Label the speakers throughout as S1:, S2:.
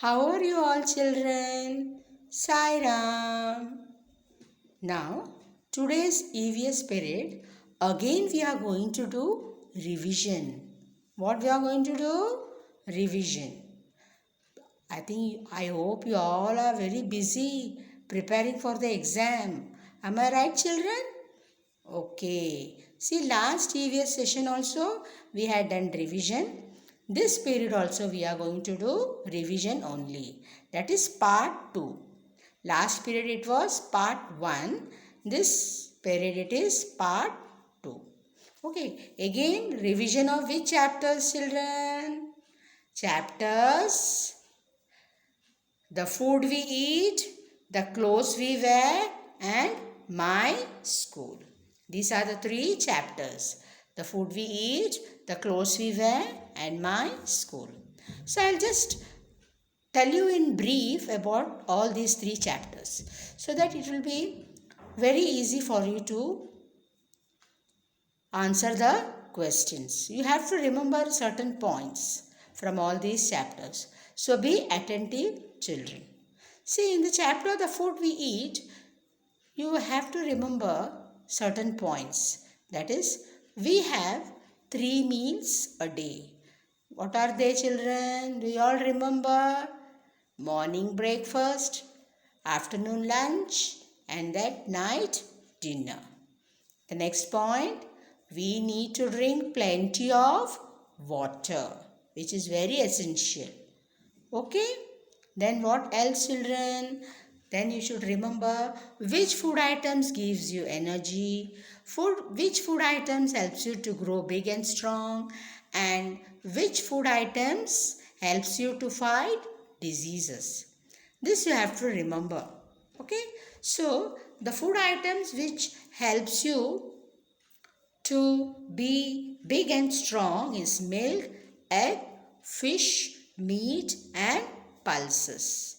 S1: How are you all children? Sai Ram. Now, today's EVS period, again we are going to do revision. What we are going to do? Revision. I hope you all are very busy preparing for the exam. Am I right children? Okay. See, last EVS session also we had done revision. This period also we are going to do revision only. That is part 2. Last period it was part 1. This period it is part 2. Okay. Again, revision of which chapters, children? Chapters: the food we eat, the clothes we wear, and my school. These are the 3 chapters. The food we eat, the clothes we wear, and my school. So I'll just tell you in brief about all these 3 chapters so that it will be very easy for you to answer the questions. You have to remember certain points from all these chapters. So be attentive, children. See, in the chapter the food we eat, you have to remember certain points. That is, we have 3 meals a day. What are they, children? Do you all remember? Morning breakfast, afternoon lunch, and at night dinner. The next point, we need to drink plenty of water, which is very essential. Okay? Then what else, children? Then you should remember which food items gives you energy, which food items helps you to grow big and strong, and which food items helps you to fight diseases. This you have to remember. Okay? So, the food items which helps you to be big and strong is milk, egg, fish, meat and pulses.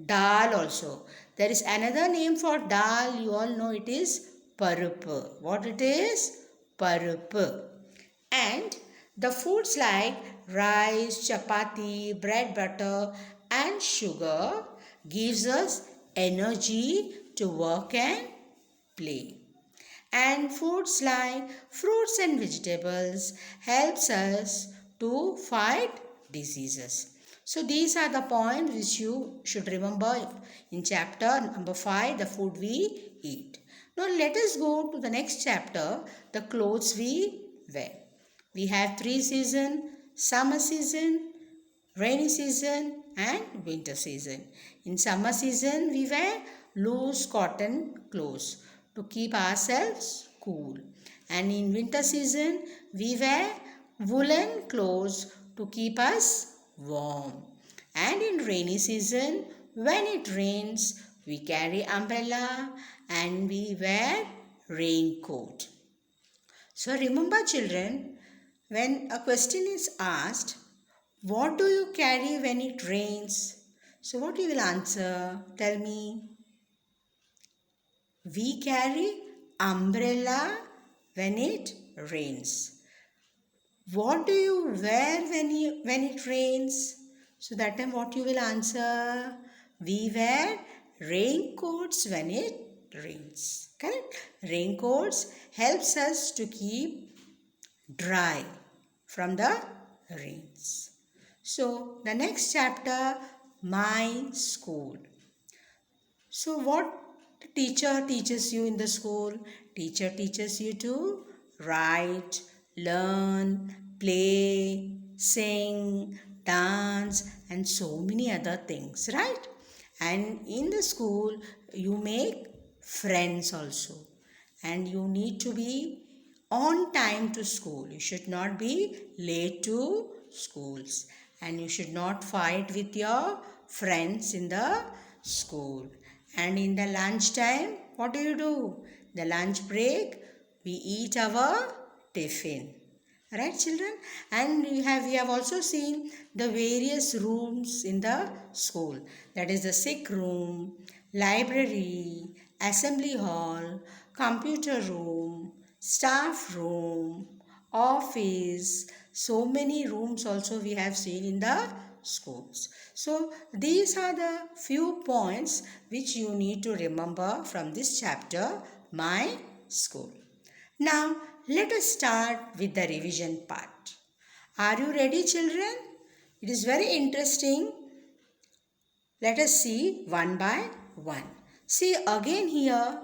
S1: Dal also. There is another name for dal. You all know it is parupu. What it is? Parupu. And the foods like rice, chapati, bread, butter and sugar gives us energy to work and play. And foods like fruits and vegetables helps us to fight diseases. So these are the points which you should remember in chapter number 5, the food we eat. Now let us go to the next chapter, the clothes we wear. We have 3 seasons: summer season, rainy season and winter season. In summer season, we wear loose cotton clothes to keep ourselves cool. And in winter season, we wear woolen clothes to keep us warm. And in rainy season, when it rains, we carry umbrella and we wear raincoat. So remember children, when a question is asked, what do you carry when it rains? So what you will answer? Tell me. We carry umbrella when it rains. What do you wear when it rains? So that time what you will answer? We wear raincoats when it rains. Correct? Raincoats helps us to keep dry from the rains. So the next chapter, my school. So what teacher teaches you in the school? Teacher teaches you to write, learn, play, sing, dance and so many other things, right? And in the school you make friends also, and you need to be on time to school. You should not be late to schools, and you should not fight with your friends in the school. And in the lunch time, what do? The lunch break, we eat our tiffin. Right children? And we have also seen the various rooms in the school. That is the sick room, library, assembly hall, computer room, staff room, office. So many rooms also we have seen in the schools. So these are the few points which you need to remember from this chapter, My School. Now let us start with the revision part. Are you ready, children? It is very interesting. Let us see one by one. See again here,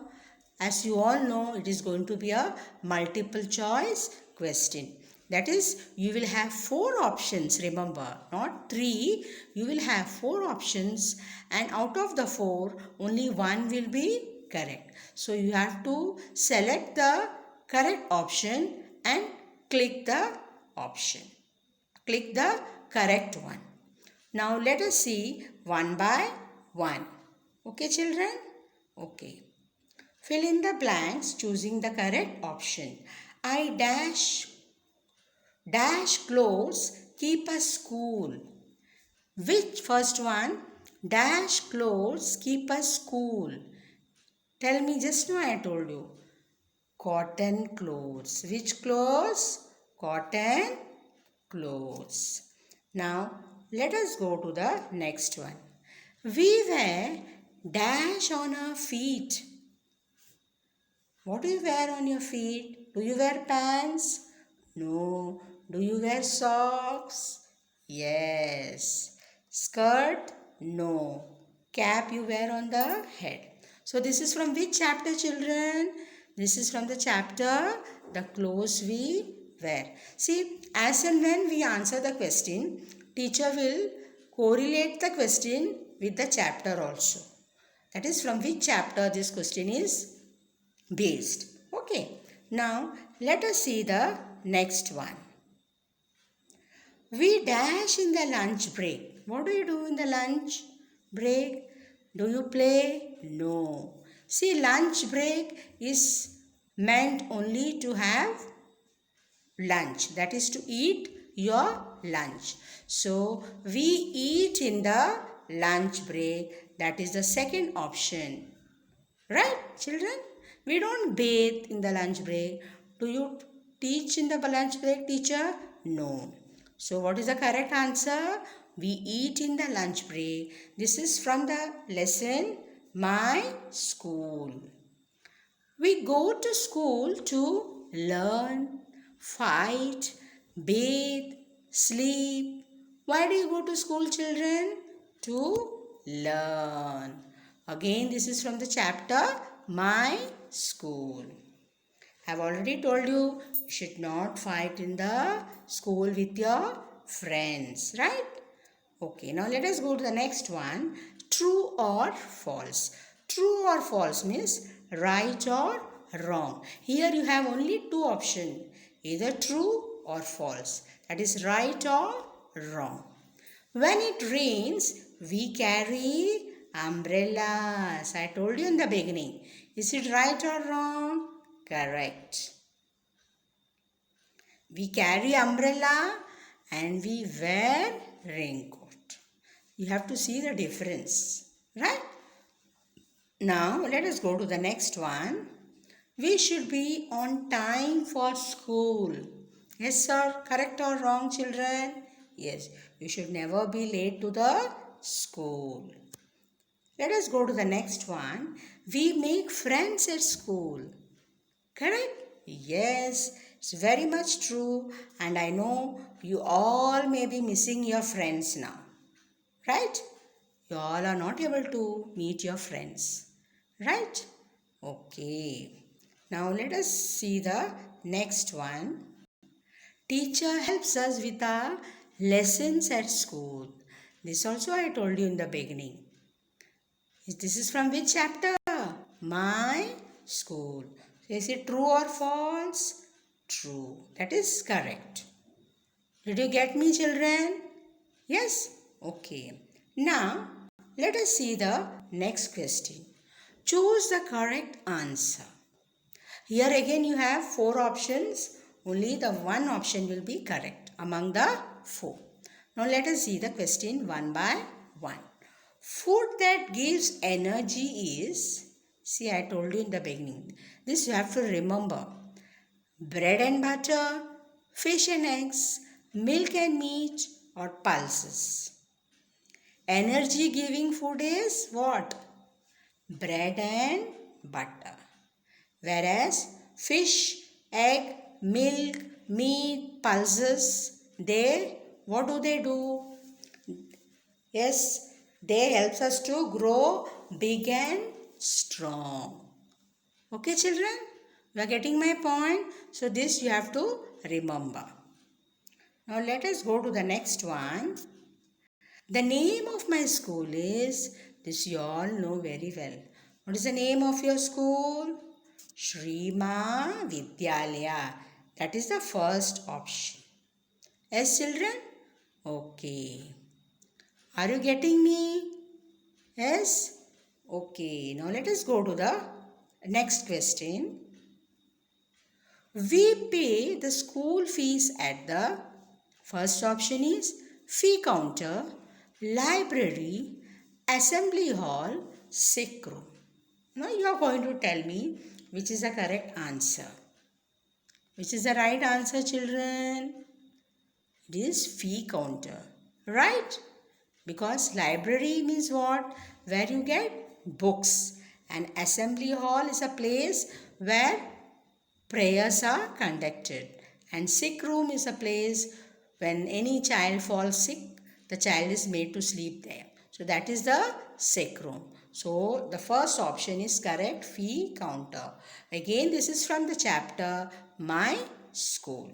S1: as you all know, it is going to be a multiple choice question. That is, you will have 4 options, remember, not 3. You will have 4 options, and out of the 4, only one will be correct. So you have to select the correct option and click the option. Click the correct one. Now let us see one by one. Okay, children? Okay. Fill in the blanks choosing the correct option. I dash clothes keep us cool. Which first one? Dash clothes keep us cool. Tell me, just now I told you. Cotton clothes. Which clothes? Cotton clothes. Now let us go to the next one. We wear dash on our feet. What do you wear on your feet? Do you wear pants? No. Do you wear socks? Yes. Skirt? No. Cap you wear on the head. So this is from which chapter, children? This is from the chapter, the clothes we wear. See, as and when we answer the question, teacher will correlate the question with the chapter also. That is from which chapter this question is based. Okay. Now let us see the next one. We dash in the lunch break. What do you do in the lunch break? Do you play? No. See, lunch break is meant only to have lunch. That is to eat your lunch. So we eat in the lunch break. That is the second option. Right, children? We don't bathe in the lunch break. Do you teach in the lunch break, teacher? No. So what is the correct answer? We eat in the lunch break. This is from the lesson, My School. We go to school to learn, fight, bathe, sleep. Why do you go to school, children? To learn. Again, this is from the chapter, My School. I have already told you, you should not fight in the school with your friends, right? Okay, now let us go to the next one. True or false? True or false means right or wrong. Here you have only 2 options, either true or false. That is right or wrong. When it rains, we carry umbrellas. I told you in the beginning. Is it right or wrong? Correct. We carry umbrella and we wear raincoat. You have to see the difference, right? Now let us go to the next one. We should be on time for school. Yes, sir. Correct or wrong, children? Yes. You should never be late to the school. Let us go to the next one. We make friends at school. Correct? Yes, it's very much true, and I know you all may be missing your friends now. Right? You all are not able to meet your friends. Right? Okay. Now let us see the next one. Teacher helps us with our lessons at school. This also I told you in the beginning. This is from which chapter? My School. Is it true or false? True. That is correct. Did you get me, children? Yes? Okay. Now, let us see the next question. Choose the correct answer. Here again you have 4 options. Only the one option will be correct among the 4. Now let us see the question one by one. Food that gives energy is, see I told you in the beginning, this you have to remember. Bread and butter, fish and eggs, milk and meat or pulses. Energy giving food is what? Bread and butter. Whereas fish, egg, milk, meat, pulses, what do? Yes, they helps us to grow big and strong. Okay, children? You are getting my point? So this you have to remember. Now let us go to the next one. The name of my school is, this you all know very well. What is the name of your school? Shri Ma Vidyalaya. That is the first option. Yes, children? Okay. Are you getting me? Yes? Okay. Now let us go to the next question. We pay the school fees at the first option is fee counter, library, assembly hall, sick room. Now you are going to tell me which is the correct answer. Which is the right answer, children? It is fee counter. Right? Because library means what? Where you get books. And assembly hall is a place where prayers are conducted. And sick room is a place when any child falls sick, the child is made to sleep there. So that is the sick room. So the first option is correct, fee counter. Again, this is from the chapter My School.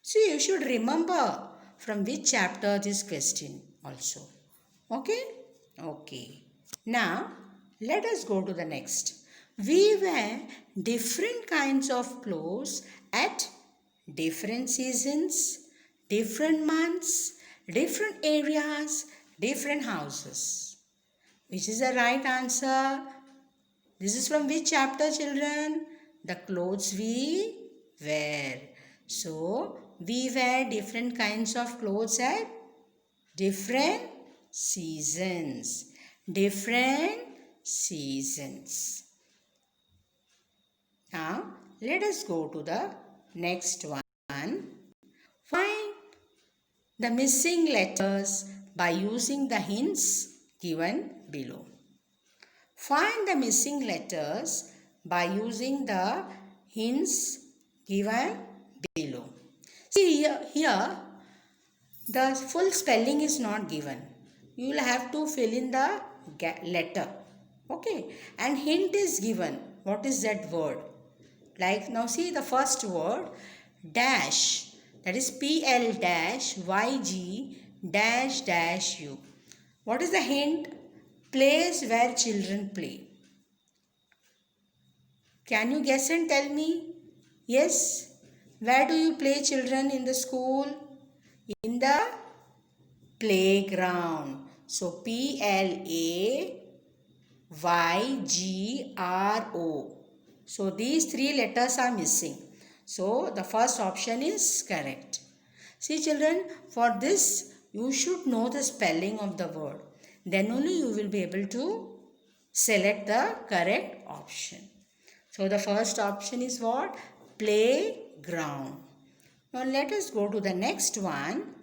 S1: So you should remember from which chapter this question also. Okay? Okay. Now, let us go to the next. We wear different kinds of clothes at different seasons, different months, different areas, different houses. Which is the right answer? This is from which chapter, children? The clothes we wear. So, we wear different kinds of clothes at different seasons. Different seasons. Now, let us go to the next one. Find the missing letters by using the hints given below. Find the missing letters by using the hints given below. See here the full spelling is not given. You will have to fill in the letter. Okay. And hint is given. What is that word? Like now see the first word dash. That is PL dash YG dash dash U. What is the hint? Place where children play. Can you guess and tell me? Yes. Where do you play, children, in the school? In the playground. So PLAYGRO. So these three letters are missing. So the first option is correct. See, children, for this you should know the spelling of the word. Then only you will be able to select the correct option. So the first option is what? Playground. Now let us go to the next one.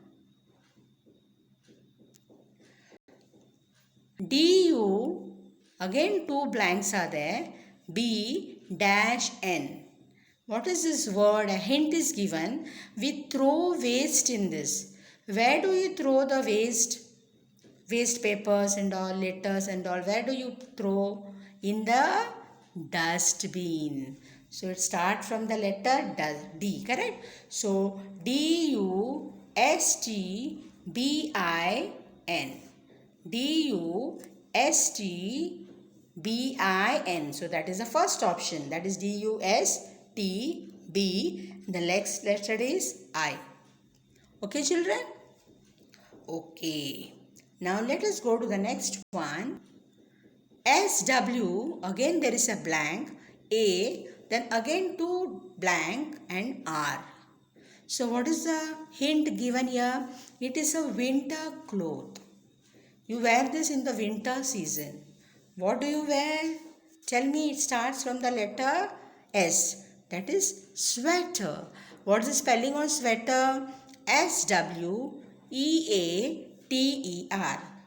S1: DU, again two blanks are there. B dash N. What is this word? A hint is given. We throw waste in this. Where do you throw the waste? Waste papers and all, letters and all. Where do you throw? In the dustbin. So it starts from the letter D, correct? So DUSTBIN. DUSTBIN. So that is the first option. That is DUSTB. The next letter is I. Okay, children? Okay. Now let us go to the next one. SW. Again there is a blank. A. Then again two blank and R. So what is the hint given here? It is a winter cloth. You wear this in the winter season. What do you wear? Tell me, it starts from the letter S. That is sweater. What is the spelling on sweater? SWEATER.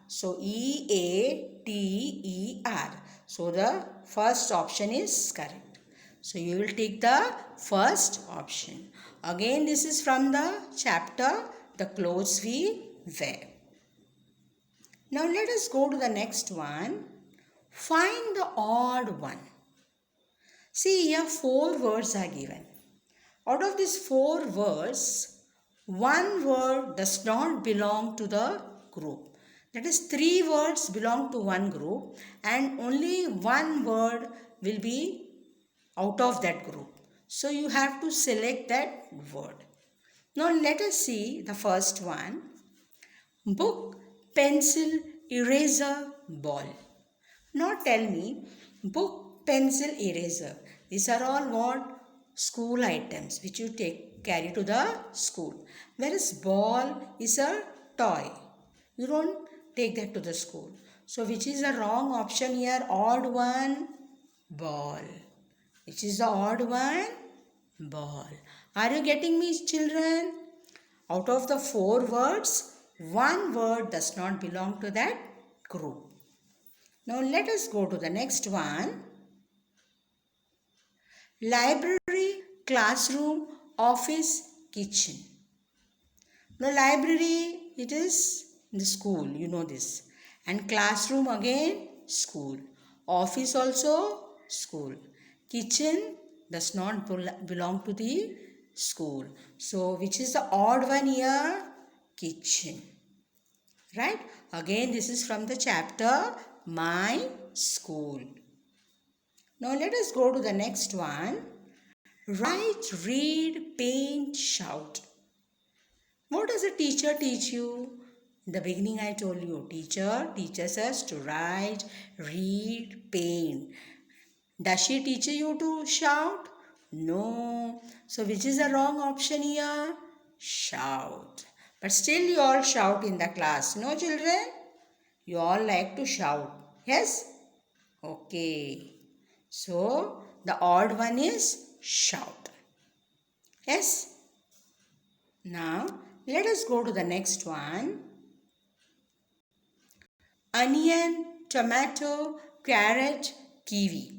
S1: So Eater. So the first option is correct. So you will take the first option. Again, this is from the chapter The Clothes We Wear. Now let us go to the next one. Find the odd one. See, here 4 words are given. Out of these 4 words, one word does not belong to the group. That is, 3 words belong to one group and only one word will be out of that group. So you have to select that word. Now let us see the first one. Book, pencil, eraser, ball. Now tell me, book, pencil, eraser. These are all what? School items which you carry to the school. Whereas ball is a toy. You don't take that to the school. So which is the wrong option here? Odd one, ball. Which is the odd one? Ball. Are you getting me, children? Out of the 4 words, one word does not belong to that group. Now let us go to the next one. Library, classroom, office, kitchen. Now library, it is in the school, you know this. And classroom again, school. Office also, school. Kitchen does not belong to the school. So which is the odd one here? Kitchen. Right? Again, this is from the chapter My School. Now let us go to the next one. Write, read, paint, shout. What does a teacher teach you? In the beginning I told you, teacher teaches us to write, read, paint. Does she teach you to shout? No. So which is the wrong option here? Shout. But still you all shout in the class. No, children? You all like to shout. Yes? Okay. So the odd one is shout. Yes? Now let us go to the next one. Onion, tomato, carrot, kiwi.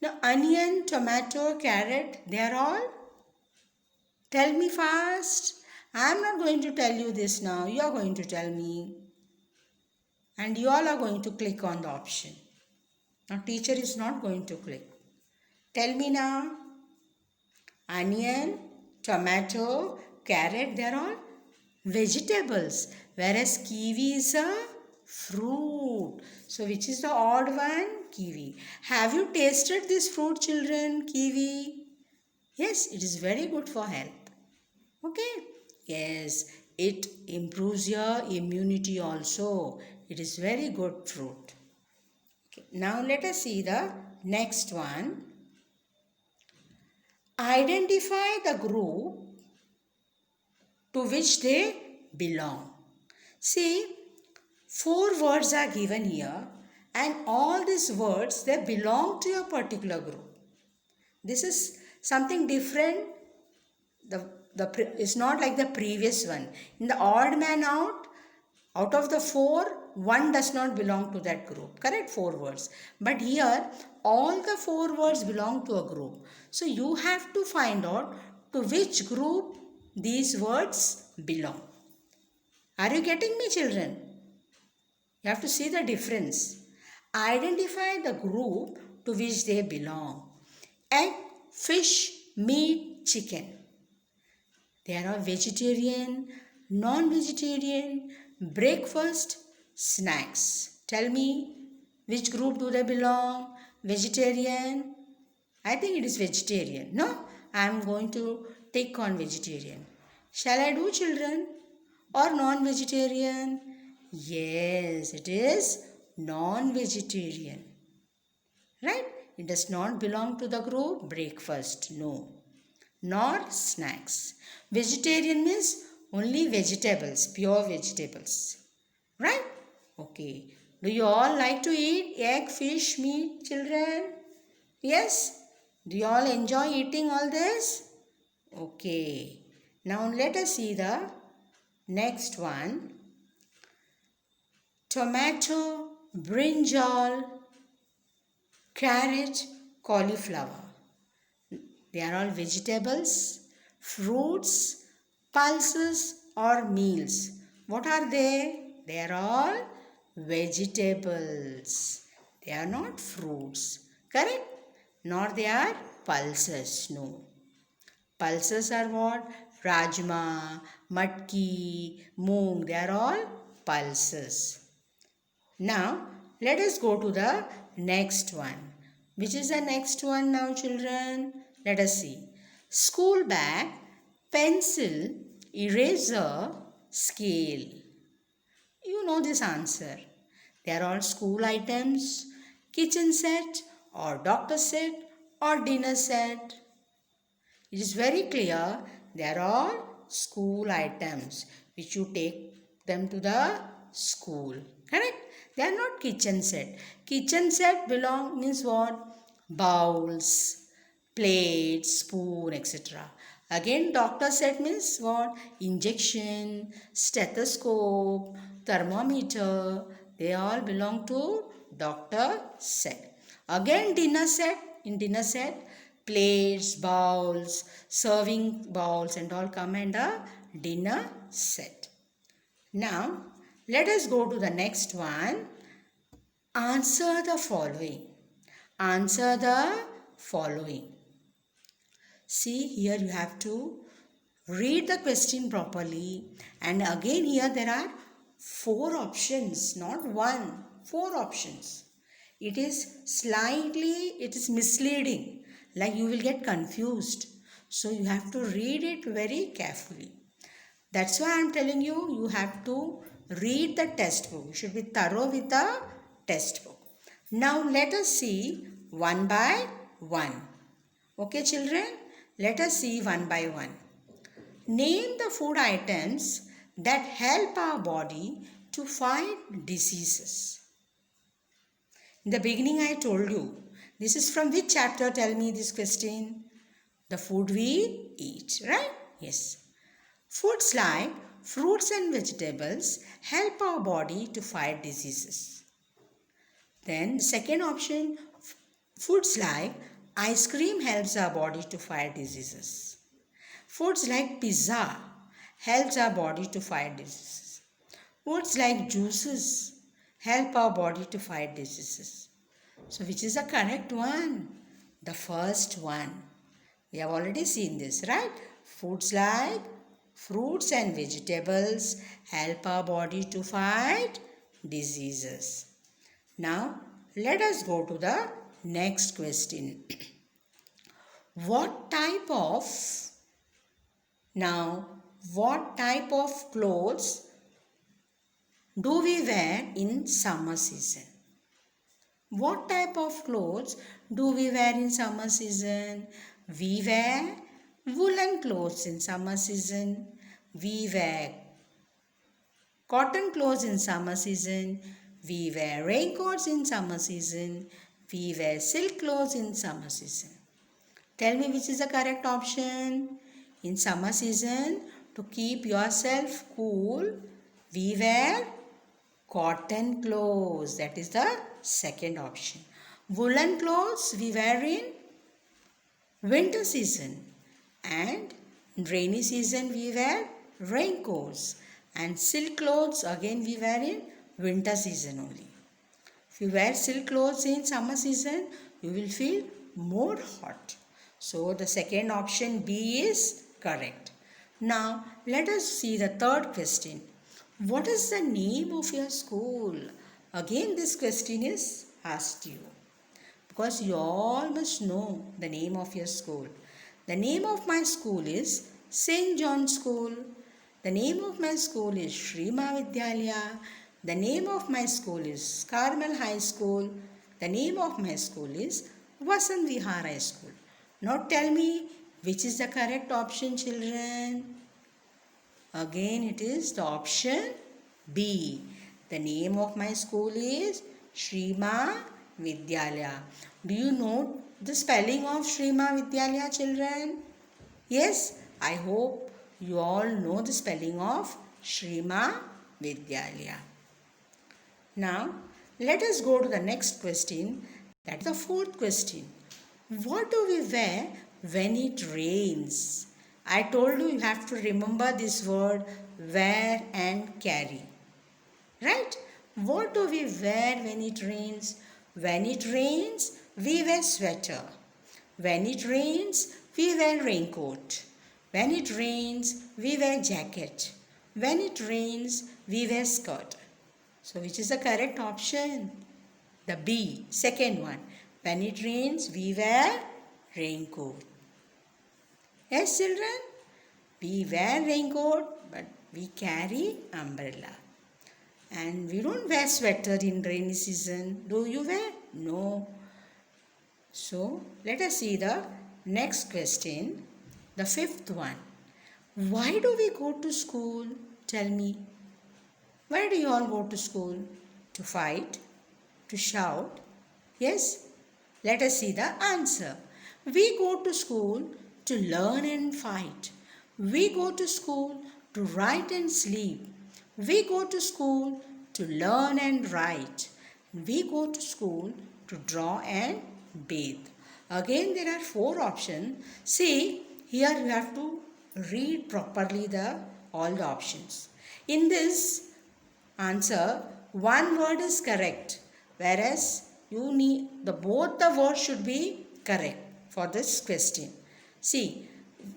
S1: Now onion, tomato, carrot, they are all. Tell me fast. I am not going to tell you this now. You are going to tell me. And you all are going to click on the option. Now teacher is not going to click. Tell me now. Onion, tomato, carrot, they are all vegetables. Whereas kiwi is a fruit. So which is the odd one? Kiwi. Have you tasted this fruit, children? Kiwi. Yes, it is very good for health. Okay. Yes, it improves your immunity also. It is very good fruit. Okay. Now let us see the next one. Identify the group to which they belong. See, 4 words are given here and all these words, they belong to a particular group. This is something different. It's not like the previous one. In the odd man out of the 4, 1 does not belong to that group. Correct? 4 words. But here, all the 4 words belong to a group. So you have to find out to which group these words belong. Are you getting me, children? You have to see the difference. Identify the group to which they belong. Egg, fish, meat, chicken. There are vegetarian, non-vegetarian, breakfast, snacks. Tell me, which group do they belong? Vegetarian? I think it is vegetarian. No, I am going to take on vegetarian. Shall I do, children? Or non-vegetarian? Yes, it is non-vegetarian. Right? It does not belong to the group breakfast. No. Nor snacks. Vegetarian means only vegetables, pure vegetables. Right? Okay. Do you all like to eat egg, fish, meat, children? Yes? Do you all enjoy eating all this? Okay. Now let us see the next one. tomato, brinjal, carrot, cauliflower. They are all vegetables, fruits, pulses or meals. What are they? They are all vegetables. They are not fruits. Correct? Nor they are pulses. No. Pulses are what? Rajma, matki, moong. They are all pulses. Now, let us go to the next one. Which is the next one now, children? Let us see. School bag, pencil, eraser, scale. You know this answer. They are all school items, kitchen set or doctor set or dinner set. It is very clear they are all school items which you take them to the school. Correct? They are not kitchen set. Kitchen set means what? Bowls, plates, spoon, etc. Again, doctor set means what? Injection, stethoscope, thermometer. They all belong to doctor set. Again, dinner set. In dinner set, plates, bowls, serving bowls and all come under dinner set. Now, let us go to the next one. Answer the following. Answer the following. See, here you have to read the question properly, and again here there are 4 options, not 1, 4 options. It is misleading, like you will get confused. So you have to read it very carefully. That's why I am telling you, you have to read the test book. You should be thorough with the test book. Now let us see one by one. Okay children, let us see one by one. Name the food items that help our body to fight diseases. In the beginning I told you, this is from which chapter? Tell me this question. The food we eat, right? Yes. Foods like fruits and vegetables help our body to fight diseases. Then the second option, foods like ice cream helps our body to fight diseases. Foods like pizza helps our body to fight diseases. Foods like juices help our body to fight diseases. So which is the correct one? The first one. We have already seen this, right? Foods like fruits and vegetables help our body to fight diseases. Now, let us go to the next question. What type of clothes do we wear in summer season? What type of clothes do we wear in summer season? We wear woolen clothes in summer season. We wear cotton clothes in summer season. We wear raincoats in summer season. We wear silk clothes in summer season. Tell me which is the correct option. In summer season, to keep yourself cool, we wear cotton clothes. That is the second option. Woolen clothes we wear in winter season, and in rainy season we wear raincoats, and silk clothes again we wear in winter season only. If you wear silk clothes in summer season, you will feel more hot. So the second option B is correct. Now let us see the third question. What is the name of your school? Again this question is asked you, because you all must know the name of your school. The name of my school is St. John's School. The name of my school is Sri Mahavidyalaya. The name of my school is Carmel High School. The name of my school is Vasant Vihar High School. Now tell me which is the correct option, children? Again it is the option B. The name of my school is Sri Mahavidyalaya. Do you know the spelling of Sri Mahavidyalaya, children? Yes, I hope you all know the spelling of Sri Mahavidyalaya. Now, let us go to the next question. That's the fourth question. What do we wear when it rains? I told you have to remember this word wear and carry. Right? What do we wear when it rains? When it rains, we wear sweater. When it rains, we wear raincoat. When it rains, we wear jacket. When it rains, we wear skirt. So which is the correct option? The B, second one. When it rains, we wear raincoat. Yes, children? We wear raincoat, but we carry umbrella. And we don't wear sweater in rainy season. Do you wear? No. So, let us see the next question. The fifth one. Why do we go to school? Tell me. Why do you all go to school? To fight? To shout? Yes? Let us see the answer. We go to school to learn and fight. We go to school to write and sleep. We go to school to learn and write. We go to school to draw and bathe. Again, there are four options. See, here you have to read properly all the options. In this answer, one word is correct, whereas you need both the words should be correct for this question. See,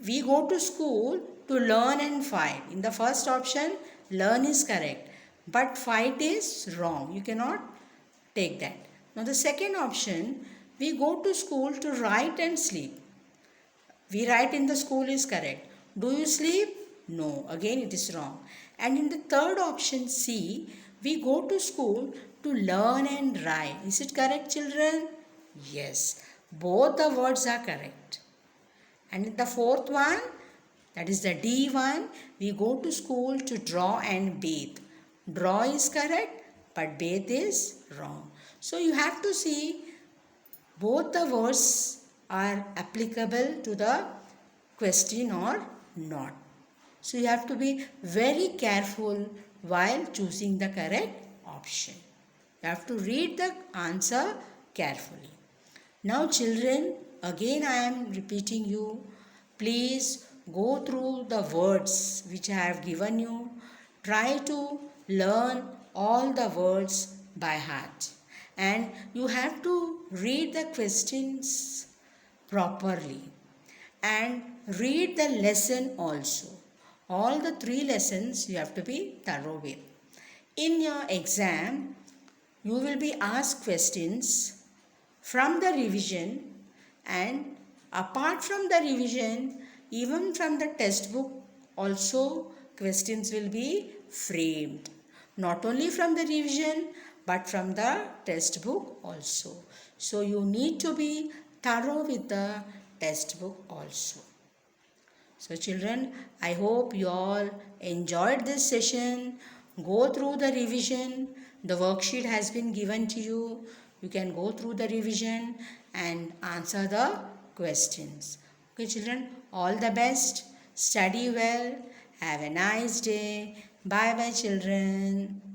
S1: we go to school to learn and fight. In the first option, learn is correct, but fight is wrong. You cannot take that. Now the second option, we go to school to write and sleep. We write in the school is correct. Do you sleep? No. Again it is wrong. And in the third option C, we go to school to learn and write. Is it correct, children? Yes. Both the words are correct. And in the fourth one, that is the D one, we go to school to draw and bathe. Draw is correct, but bathe is wrong. So you have to see both the words are applicable to the question or not. So you have to be very careful while choosing the correct option. You have to read the answer carefully. Now children, again I am repeating you, please go through the words which I have given you. Try to learn all the words by heart. And you have to read the questions properly. And read the lesson also. All the three lessons you have to be thorough with. In your exam, you will be asked questions from the revision, and apart from the revision, even from the textbook also questions will be framed. Not only from the revision but from the textbook also. So you need to be thorough with the textbook also. So children, I hope you all enjoyed this session. Go through the revision. The worksheet has been given to you. You can go through the revision and answer the questions. Okay children, all the best. Study well. Have a nice day. Bye bye children.